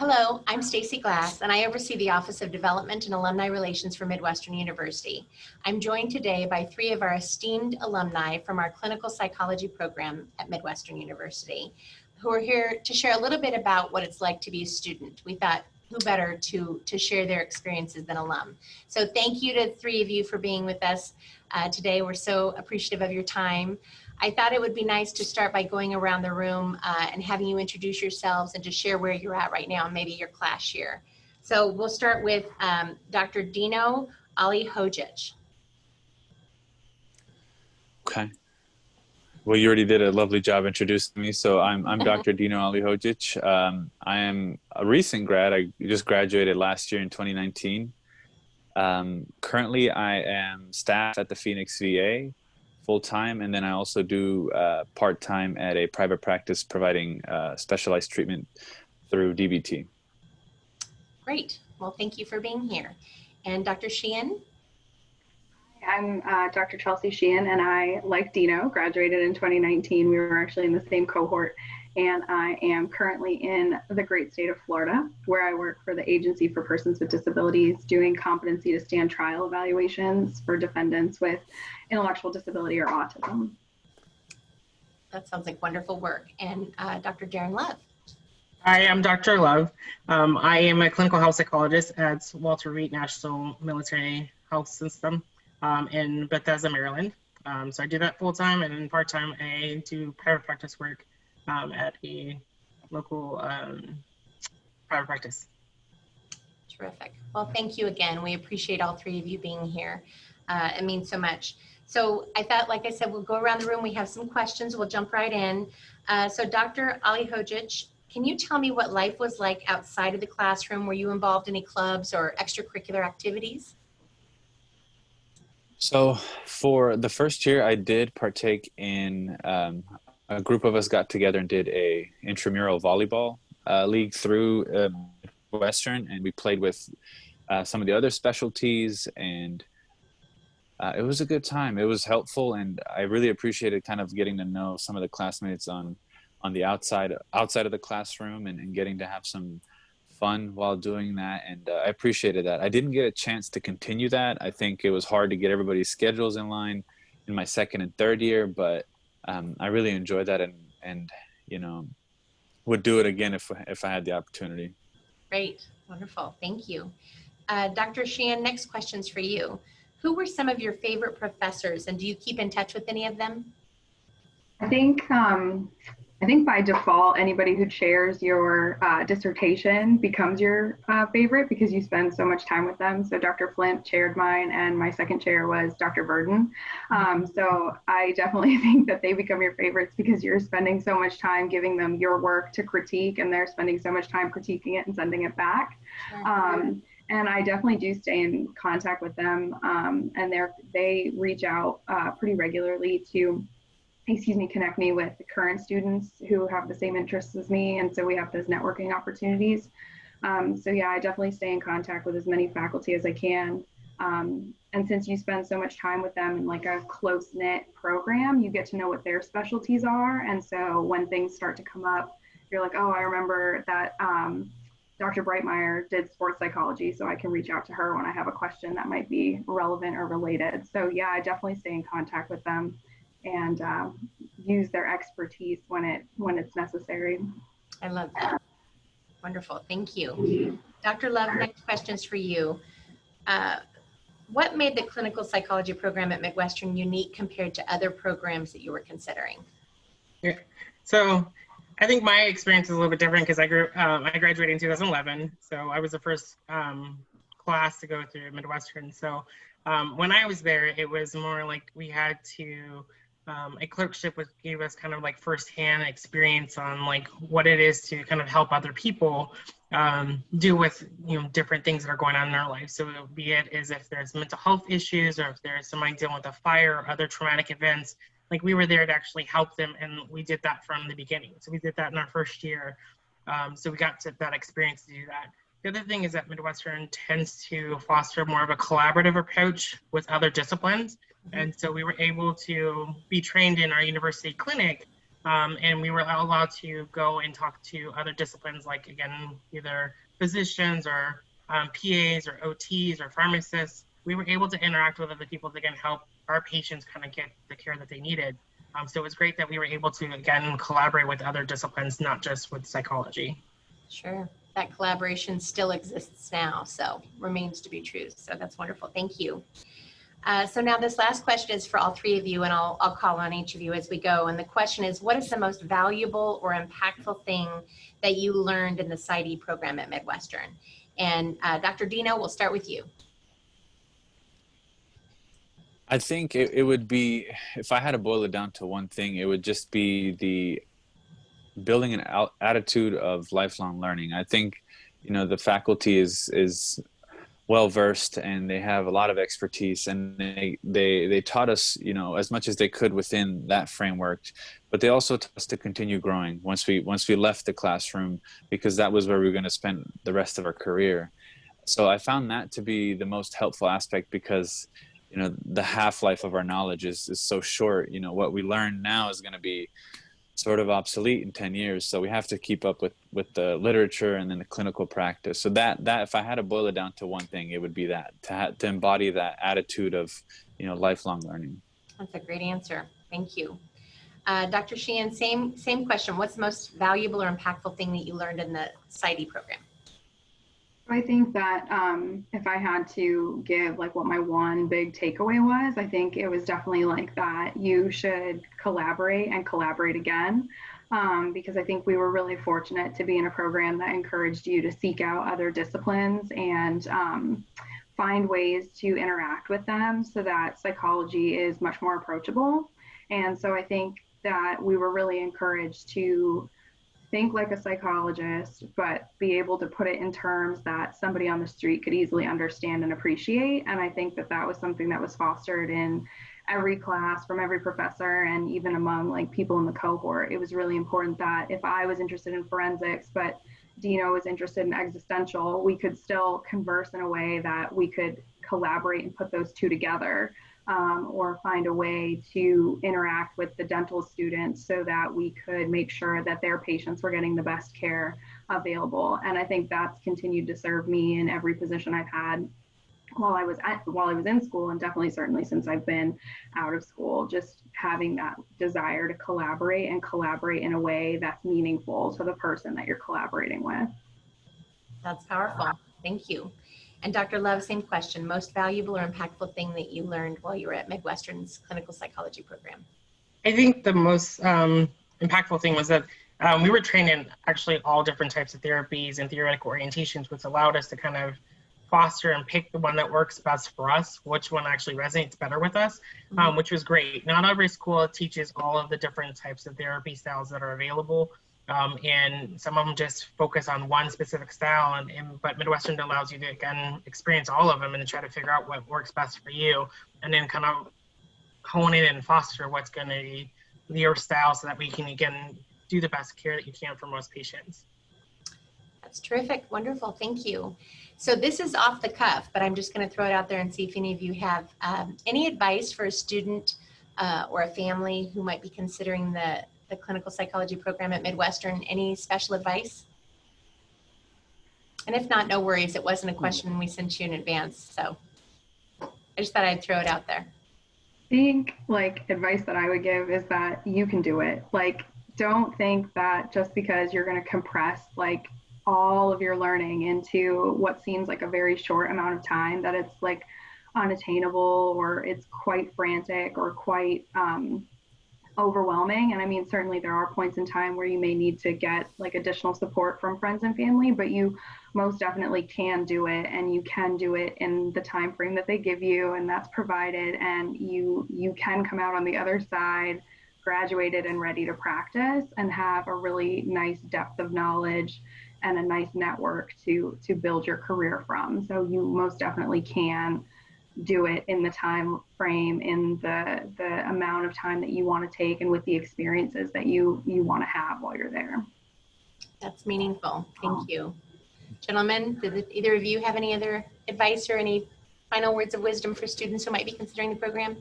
Hello, I'm Stacy Glass, and I oversee the Office of Development and Alumni Relations for Midwestern University. I'm joined today by three of our esteemed alumni from our clinical psychology program at Midwestern University, who are here to share a little bit about what it's like to be a student. We thought, who better to share their experiences than alum. So thank you to the three of you for being with us today. We're so appreciative of your time. I thought it would be nice to start by going around the room and having you introduce yourselves and just share where you're at right now and maybe your class year. So we'll start with Dr. Dino Ali-Hojic. Okay. Well, you already did a lovely job introducing me. So I'm Dr. Dino Ali-Hojic. I am a recent grad. I just graduated last year in 2019. Currently, I am staff at the Phoenix VA full-time, and then I also do part-time at a private practice providing specialized treatment through DBT. Great. Well, thank you for being here. And Dr. Sheehan? I'm Dr. Chelsea Sheehan, and I, like Dino, graduated in 2019. We were actually in the same cohort, and I am currently in the great state of Florida, where I work for the Agency for Persons with Disabilities, doing competency to stand trial evaluations for defendants with intellectual disability or autism. That sounds like wonderful work. And Dr. Darren Love. Hi, I'm Dr. Love. I am a clinical health psychologist at Walter Reed National Military Health System in Bethesda, Maryland. So I do that full time, and then part time I do private practice work at a local private practice. Terrific. Well, thank you again. We appreciate all three of you being here. It means so much. So I thought, like I said, we'll go around the room. We have some questions. We'll jump right in. So Dr. Ali-Hojic, can you tell me what life was like outside of the classroom? Were you involved in any clubs or extracurricular activities? So for the first year, I did partake in a group of us got together and did a intramural volleyball league through Western, and we played with some of the other specialties, and it was a good time. It was helpful, and I really appreciated kind of getting to know some of the classmates on the outside of the classroom, and getting to have some fun while doing that, and I appreciated that. I didn't get a chance to continue that. I think it was hard to get everybody's schedules in line in my second and third year, but I really enjoyed that, and you know, would do it again if I had the opportunity. Great, wonderful, thank you. Dr. Sheehan, next question's for you. Who were some of your favorite professors, and do you keep in touch with any of them? I think by default, anybody who chairs your dissertation becomes your favorite because you spend so much time with them. So Dr. Flint chaired mine, and my second chair was Dr. Burden. So I definitely think that they become your favorites because you're spending so much time giving them your work to critique, and they're spending so much time critiquing it and sending it back. And I definitely do stay in contact with them, and they reach out pretty regularly to connect me with the current students who have the same interests as me. And so we have those networking opportunities. So yeah, I definitely stay in contact with as many faculty as I can. And since you spend so much time with them in like a close knit program, you get to know what their specialties are. And so when things start to come up, you're like, oh, I remember that Dr. Breitmeyer did sports psychology, so I can reach out to her when I have a question that might be relevant or related. So yeah, I definitely stay in contact with them and use their expertise when it's necessary. I love that. Wonderful, thank you. Dr. Love, next question's for you. What made the clinical psychology program at Midwestern unique compared to other programs that you were considering? Yeah. So I think my experience is a little bit different because I graduated in 2011. So I was the first class to go through Midwestern. So when I was there, it was more like we had to, a clerkship gave us kind of like firsthand experience on like what it is to kind of help other people do with, you know, different things that are going on in their life. So be it as if there's mental health issues, or if there's somebody dealing with a fire or other traumatic events, like we were there to actually help them, and we did that from the beginning. So we did that in our first year. So we got to that experience to do that. The other thing is that Midwestern tends to foster more of a collaborative approach with other disciplines. And so we were able to be trained in our university clinic And we were allowed to go and talk to other disciplines, like, again, either physicians or PAs or OTs or pharmacists. We were able to interact with other people to, again, help our patients kind of get the care that they needed. So it was great that we were able to, again, collaborate with other disciplines, not just with psychology. Sure. That collaboration still exists now, so remains to be true. So that's wonderful. Thank you. So now this last question is for all three of you, and I'll call on each of you as we go. And the question is, what is the most valuable or impactful thing that you learned in the PsyD program at Midwestern? And Dr. Dino, we'll start with you. I think it would be, if I had to boil it down to one thing, it would just be the building an attitude of lifelong learning. I think, the faculty is well versed and they have a lot of expertise, and they taught us, as much as they could within that framework, but they also taught us to continue growing once we left the classroom, because that was where we were going to spend the rest of our career. So I found that to be the most helpful aspect, because the half-life of our knowledge is so short. What we learn now is going to be sort of obsolete in 10 years. So we have to keep up with the literature and then the clinical practice. So that if I had to boil it down to one thing, it would be that, to embody that attitude of, lifelong learning. That's a great answer. Thank you. Dr. Sheehan, same question. What's the most valuable or impactful thing that you learned in the PsyD program? I think that if I had to give like what my one big takeaway was, I think it was definitely like that you should collaborate and collaborate again, because I think we were really fortunate to be in a program that encouraged you to seek out other disciplines and find ways to interact with them so that psychology is much more approachable. And so I think that we were really encouraged to think like a psychologist, but be able to put it in terms that somebody on the street could easily understand and appreciate. And I think that was something that was fostered in every class from every professor, and even among like people in the cohort. It was really important that if I was interested in forensics, but Dino was interested in existential, we could still converse in a way that we could collaborate and put those two together. Or find a way to interact with the dental students so that we could make sure that their patients were getting the best care available. And I think that's continued to serve me in every position I've had while I was in school, and definitely certainly since I've been out of school, just having that desire to collaborate and collaborate in a way that's meaningful to the person that you're collaborating with. That's powerful. Thank you. And Dr. Love, same question. Most valuable or impactful thing that you learned while you were at Midwestern's clinical psychology program? I think the most impactful thing was that we were trained in actually all different types of therapies and theoretical orientations, which allowed us to kind of foster and pick the one that works best for us, which one actually resonates better with us, which was great. Not every school teaches all of the different types of therapy styles that are available. And some of them just focus on one specific style, but Midwestern allows you to, again, experience all of them and try to figure out what works best for you, and then kind of hone in and foster what's going to be your style so that we can, again, do the best care that you can for most patients. That's terrific. Wonderful. Thank you. So this is off the cuff, but I'm just going to throw it out there and see if any of you have any advice for a student or a family who might be considering the clinical psychology program at Midwestern. Any special advice? And if not, no worries. It wasn't a question we sent you in advance. So I just thought I'd throw it out there. I think like advice that I would give is that you can do it. Like, don't think that just because you're going to compress like all of your learning into what seems like a very short amount of time, that it's like unattainable or it's quite frantic or quite overwhelming. And I mean, certainly there are points in time where you may need to get like additional support from friends and family, but you most definitely can do it, and you can do it in the time frame that they give you, and that's provided, and you can come out on the other side graduated and ready to practice and have a really nice depth of knowledge and a nice network to build your career from. So you most definitely can do it in the time frame, in the amount of time that you want to take, and with the experiences that you want to have while you're there. That's meaningful. Thank you. Gentlemen, did either of you have any other advice or any final words of wisdom for students who might be considering the program?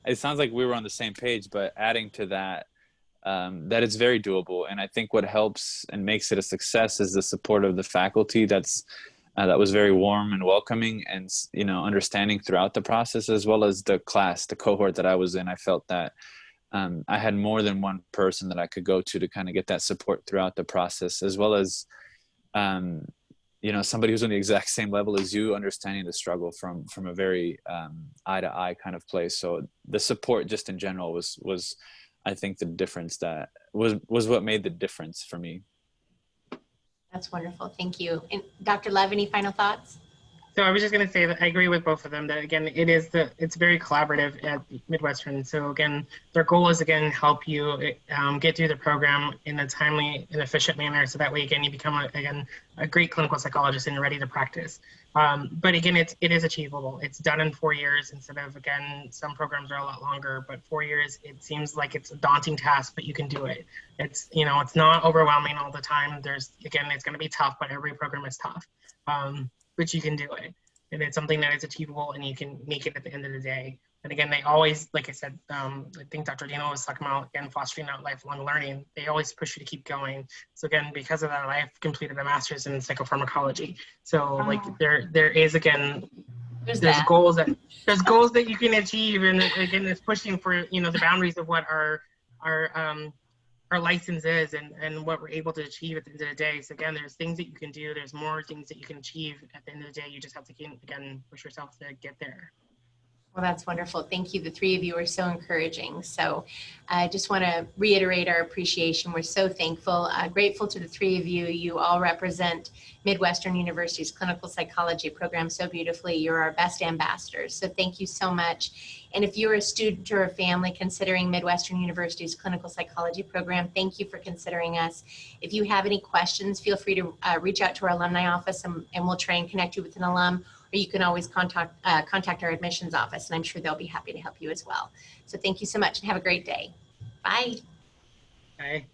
It sounds like we were on the same page, but adding to that, that it's very doable. And I think what helps and makes it a success is the support of the faculty that was very warm and welcoming, and understanding throughout the process, as well as the cohort that I was in. I felt that I had more than one person that I could go to kind of get that support throughout the process, as well as somebody who's on the exact same level as you, understanding the struggle from a very eye to eye kind of place. So the support just in general was I think the difference that was what made the difference for me. That's wonderful. Thank you. And Dr. Lev, any final thoughts? So I was just going to say that I agree with both of them, that again, it's very collaborative at Midwestern. So again, their goal is again, help you get through the program in a timely and efficient manner. So that way, again, you become a great clinical psychologist and you're ready to practice. But again, it is achievable. It's done in 4 years instead of, again, some programs are a lot longer, but 4 years, it seems like it's a daunting task, but you can do it. It's not overwhelming all the time. It's going to be tough, but every program is tough. But you can do it. And it's something that is achievable and you can make it at the end of the day. And again, they always, like I said, I think Dr. Dino was talking about, again, fostering out lifelong learning. They always push you to keep going. So again, because of that, I've completed a master's in psychopharmacology. So like there is, again, there's goals that you can achieve. And again, it's pushing for, the boundaries of what our license is and what we're able to achieve at the end of the day. So again, there's things that you can do. There's more things that you can achieve at the end of the day. You just have to, again, push yourself to get there. Well, that's wonderful. Thank you. The three of you are so encouraging. So I just want to reiterate our appreciation. We're so thankful, grateful to the three of you. You all represent Midwestern University's clinical psychology program so beautifully. You're our best ambassadors. So thank you so much. And if you're a student or a family considering Midwestern University's clinical psychology program, thank you for considering us. If you have any questions, feel free to reach out to our alumni office and we'll try and connect you with an alum. Or you can always contact our admissions office, and I'm sure they'll be happy to help you as well. So thank you so much and have a great day. Bye. Bye.